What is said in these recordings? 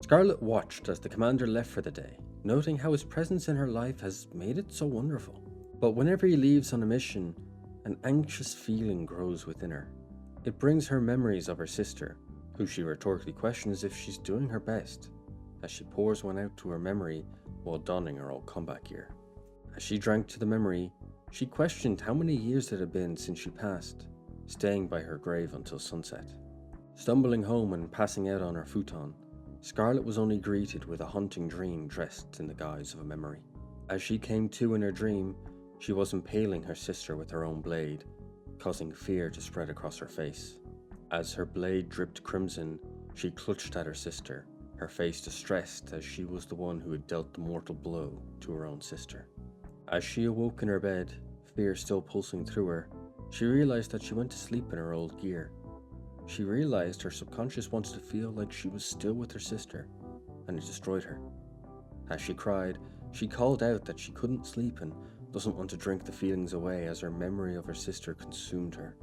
Scarlet watched as the commander left for the day, noting how his presence in her life has made it so wonderful. But whenever he leaves on a mission, an anxious feeling grows within her. It brings her memories of her sister, who she rhetorically questions if she's doing her best, as she pours one out to her memory while donning her old combat gear. As she drank to the memory, she questioned how many years it had been since she passed, staying by her grave until sunset. Stumbling home and passing out on her futon, Scarlet was only greeted with a haunting dream dressed in the guise of a memory. As she came to in her dream, she was impaling her sister with her own blade, causing fear to spread across her face. As her blade dripped crimson, she clutched at her sister, her face distressed as she was the one who had dealt the mortal blow to her own sister. As she awoke in her bed, fear still pulsing through her, she realized that she went to sleep in her old gear. She realized her subconscious wanted to feel like she was still with her sister, and it destroyed her. As she cried, she called out that she couldn't sleep and doesn't want to drink the feelings away as her memory of her sister consumed her.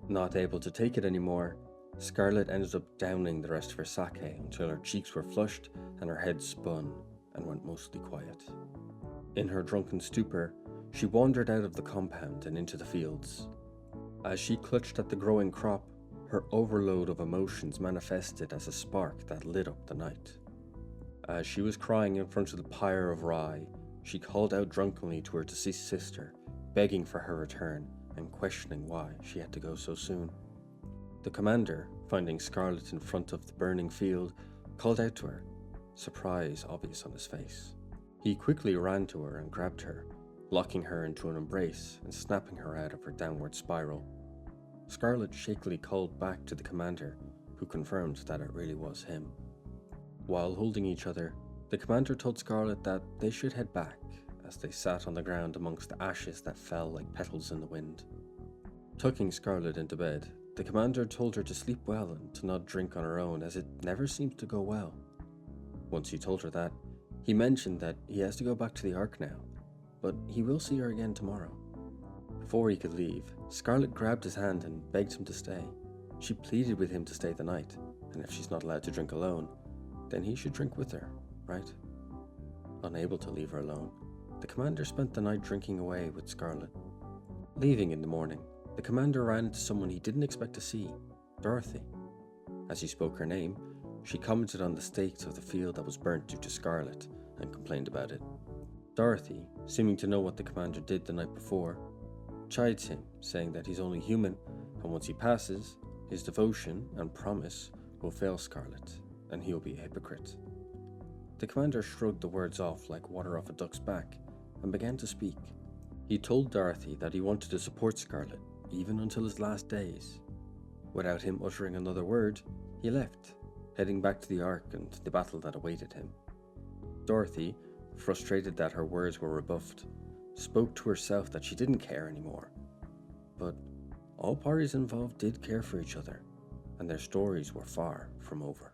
Not able to take it anymore, Scarlet ended up downing the rest of her sake until her cheeks were flushed and her head spun and went mostly quiet. In her drunken stupor, she wandered out of the compound and into the fields. As she clutched at the growing crop, her overload of emotions manifested as a spark that lit up the night. As she was crying in front of the pyre of rye, she called out drunkenly to her deceased sister, begging for her return and questioning why she had to go so soon. The commander, finding Scarlet in front of the burning field, called out to her, surprise obvious on his face. He quickly ran to her and grabbed her, locking her into an embrace and snapping her out of her downward spiral. Scarlet shakily called back to the commander, who confirmed that it really was him. While holding each other, the commander told Scarlet that they should head back, as they sat on the ground amongst the ashes that fell like petals in the wind. Tucking Scarlet into bed, the commander told her to sleep well and to not drink on her own, as it never seemed to go well. Once he told her that, he mentioned that he has to go back to the Ark now, but he will see her again tomorrow. Before he could leave, Scarlet grabbed his hand and begged him to stay. She pleaded with him to stay the night, and if she's not allowed to drink alone, then he should drink with her, right? Unable to leave her alone, the commander spent the night drinking away with Scarlet. Leaving in the morning, the commander ran into someone he didn't expect to see, Dorothy. As he spoke her name, she commented on the state of the field that was burnt due to Scarlet and complained about it. Dorothy, seeming to know what the commander did the night before, chides him, saying that he's only human, and once he passes, his devotion and promise will fail Scarlet, and he'll be a hypocrite. The commander shrugged the words off like water off a duck's back, and began to speak. He told Dorothy that he wanted to support Scarlet, even until his last days. Without him uttering another word, he left, heading back to the Ark and the battle that awaited him. Dorothy, frustrated that her words were rebuffed, spoke to herself that she didn't care anymore. But all parties involved did care for each other, and their stories were far from over.